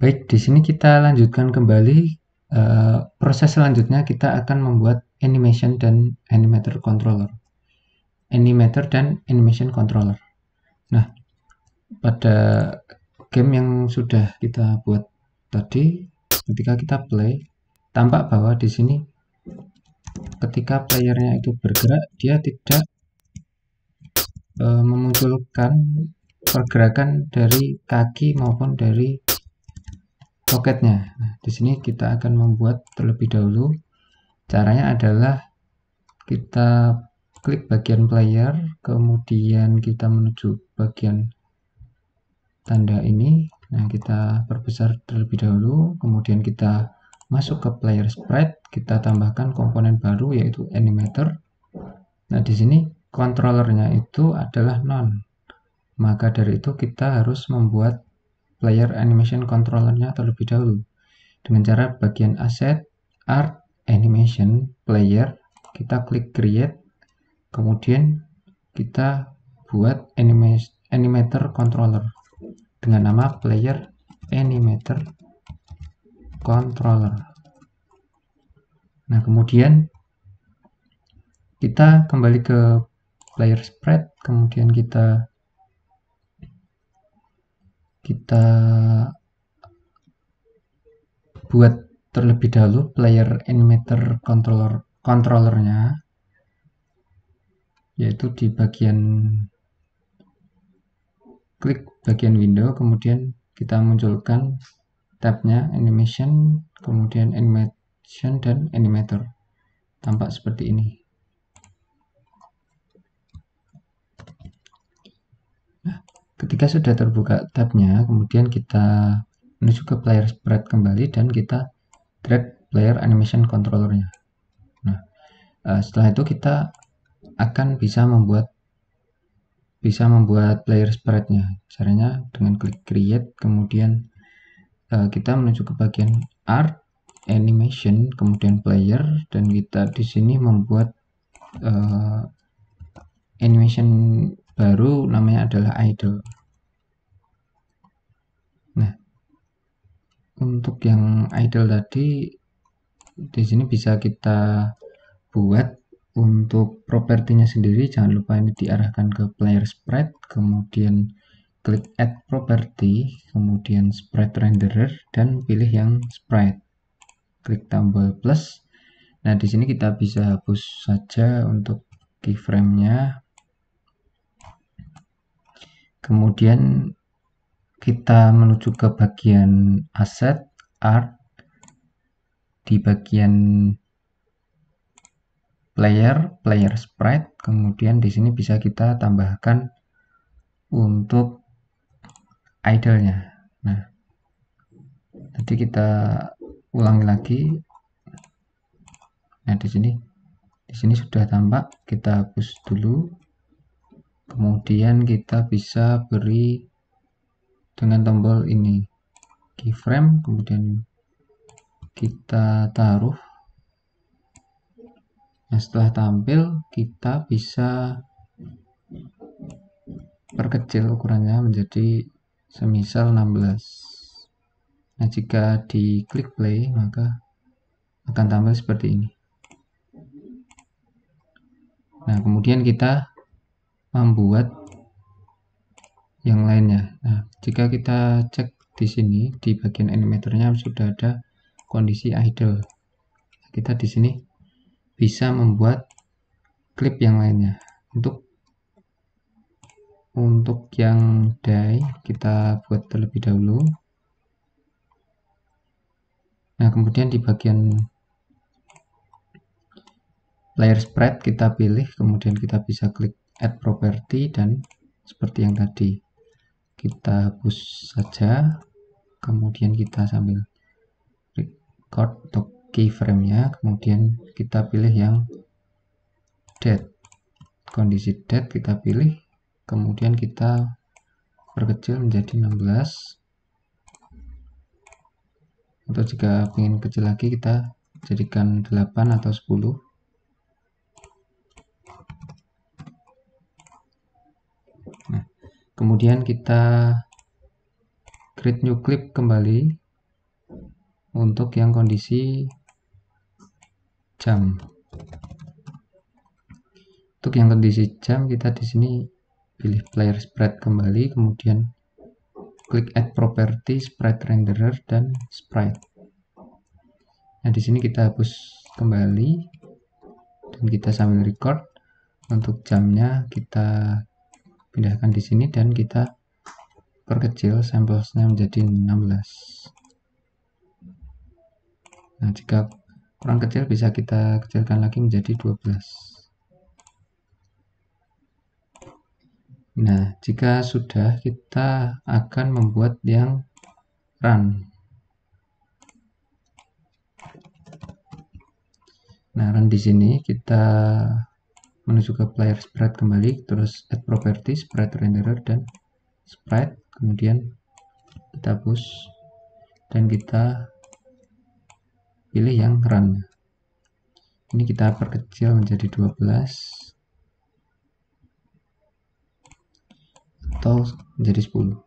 Baik, di sini kita lanjutkan kembali. Proses selanjutnya kita akan membuat animation dan animator controller. Animator dan animation controller. Nah, pada game yang sudah kita buat tadi, ketika kita play, tampak bahwa di sini ketika playernya itu bergerak, dia tidak memunculkan pergerakan dari kaki maupun dari roketnya. Nah, di sini kita akan membuat terlebih dahulu. Caranya adalah kita klik bagian player, kemudian kita menuju bagian tanda ini. Nah, kita perbesar terlebih dahulu, kemudian kita masuk ke player sprite, kita tambahkan komponen baru yaitu animator. Nah, di sini controllernya itu adalah none. Maka dari itu kita harus membuat player animation controllernya terlebih dahulu dengan cara bagian asset, art, animation, player, kita klik create, kemudian kita buat animator controller dengan nama player animator controller. Nah, kemudian kita kembali ke player sprite, kemudian kita buat terlebih dahulu player animator controllernya, yaitu di bagian klik bagian window, kemudian kita munculkan tabnya animation, kemudian animation dan animator. Tampak seperti ini. Nah, ketika sudah terbuka tabnya, kemudian kita menuju ke player sprite kembali dan kita drag player animation controllernya. Nah, setelah itu kita akan bisa membuat player sprite-nya. Caranya dengan klik create, kemudian kita menuju ke bagian art, animation, kemudian player, dan kita di sini membuat animation baru, namanya adalah idle. Nah, untuk yang idle tadi di sini bisa kita buat untuk propertinya sendiri. Jangan lupa ini diarahkan ke player sprite, kemudian klik add property, kemudian sprite renderer, dan pilih yang sprite, klik tombol plus. Nah, di sini kita bisa hapus saja untuk keyframe-nya. Kemudian kita menuju ke bagian asset, art, di bagian player sprite, kemudian di sini bisa kita tambahkan untuk idle-nya. Nah, tadi kita ulangi lagi. Nah, di sini sudah tampak. Kita hapus dulu. Kemudian kita bisa beri dengan tombol ini keyframe, kemudian kita taruh. Nah, setelah tampil kita bisa perkecil ukurannya menjadi semisal 16. Nah, jika diklik play maka akan tampil seperti ini. Nah, kemudian kita membuat yang lainnya. Nah, jika kita cek di sini di bagian animatornya sudah ada kondisi idle. Kita di sini bisa membuat klip yang lainnya. Untuk yang die kita buat terlebih dahulu. Nah, kemudian di bagian player sprite kita pilih, kemudian kita bisa klik add property, dan seperti yang tadi kita hapus saja, kemudian kita sambil record untuk keyframe-nya, kemudian kita pilih yang dead, kondisi dead kita pilih, kemudian kita perkecil menjadi 16, atau jika ingin kecil lagi kita jadikan 8 atau 10. Nah, kemudian kita create new clip kembali. untuk yang kondisi jam. Untuk yang kondisi jam kita di sini pilih player sprite kembali, kemudian klik add property, sprite renderer dan sprite. Nah, di sini kita hapus kembali dan kita sambil record. Untuk jamnya kita pindahkan di sini dan kita perkecil samplesnya menjadi 16. Nah, jika kurang kecil bisa kita kecilkan lagi menjadi 12. Nah, jika sudah, kita akan membuat yang run. Nah, run di sini kita menuju ke player sprite kembali, terus add property, sprite renderer dan sprite, kemudian kita push dan kita pilih yang run. Ini kita perkecil menjadi 12 atau menjadi 10.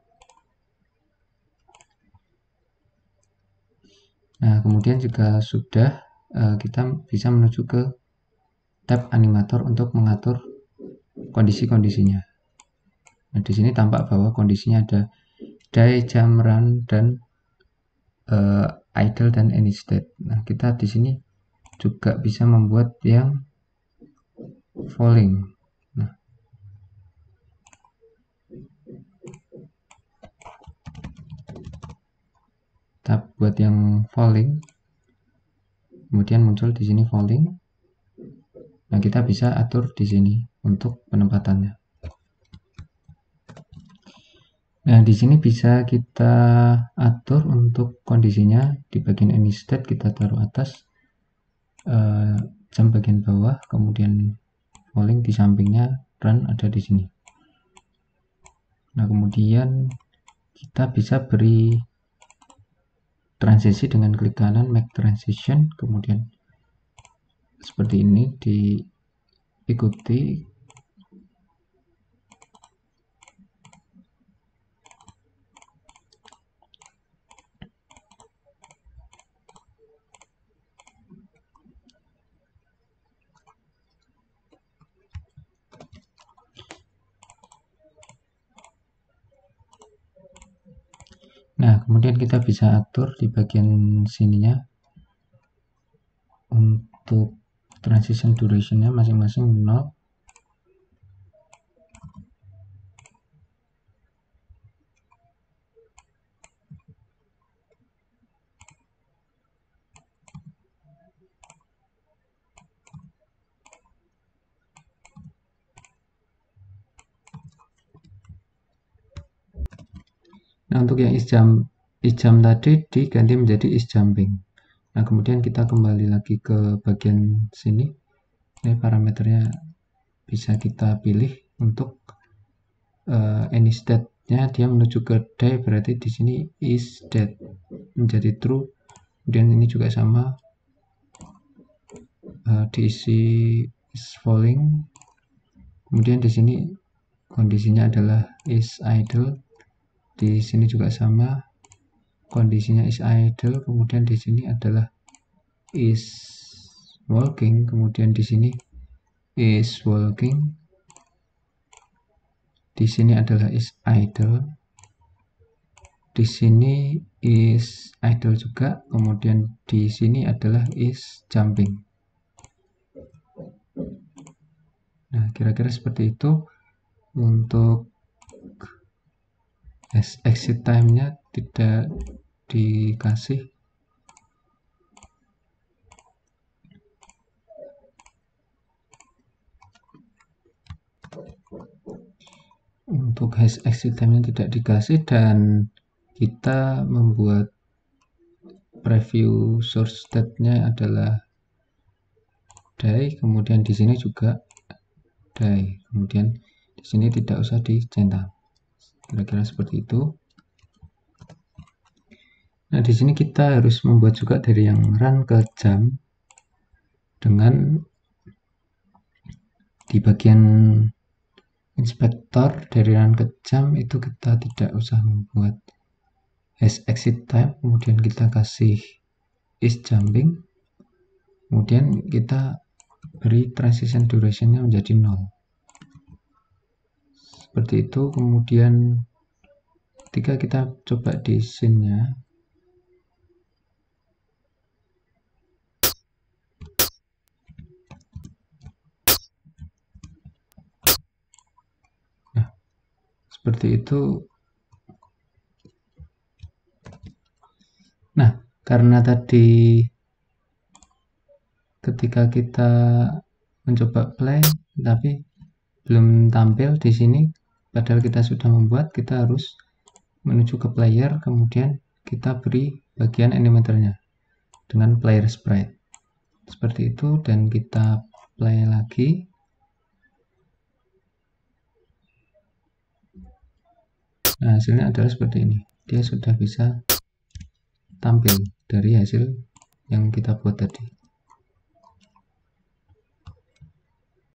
Nah, kemudian jika sudah, kita bisa menuju ke tab animator untuk mengatur kondisi-kondisinya. Nah, di sini tampak bahwa kondisinya ada day, jam, run, dan idle dan any state. Nah, kita di sini juga bisa membuat yang falling. Nah, kita buat yang falling, kemudian muncul di sini falling. Nah, kita bisa atur di sini untuk penempatannya. Nah, di sini bisa kita atur untuk kondisinya. Di bagian any state kita taruh atas, jam bagian bawah, kemudian falling di sampingnya, run ada di sini. Nah, kemudian kita bisa beri transisi dengan klik kanan make transition, kemudian seperti ini diikuti. Nah, kemudian kita bisa atur di bagian sininya untuk transition durationnya masing-masing 0. Nah, untuk yang is jam tadi diganti menjadi is jumping. Nah, kemudian kita kembali lagi ke bagian sini. Ini parameternya bisa kita pilih untuk any state-nya dia menuju ke day, berarti di sini is dead menjadi true. Kemudian ini juga sama, diisi is falling. Kemudian di sini kondisinya adalah is idle. Di sini juga sama, kondisinya is idle. Kemudian di sini adalah is walking. Kemudian di sini is walking. Di sini adalah is idle. Di sini is idle juga. Kemudian di sini adalah is jumping. Nah, kira-kira seperti itu. Untuk exit time-nya tidak dikasih. Untuk exit time-nya tidak dikasih, dan kita membuat preview source state-nya adalah day, kemudian di sini juga day, kemudian di sini tidak usah dicentang. Kira-kira seperti itu. Nah, di sini kita harus membuat juga dari yang run ke jam, dengan di bagian inspektor dari run ke jam itu kita tidak usah membuat exit time, kemudian kita kasih is jumping, kemudian kita beri transition duration-nya menjadi 0 seperti itu. Kemudian ketika kita coba di scene-nya, nah seperti itu. Nah, karena tadi ketika kita mencoba play tapi belum tampil di sini, padahal kita sudah membuat, kita harus menuju ke player, kemudian kita beri bagian animatornya dengan player sprite seperti itu, dan kita play lagi. Nah, hasilnya adalah seperti ini. Dia sudah bisa tampil dari hasil yang kita buat tadi.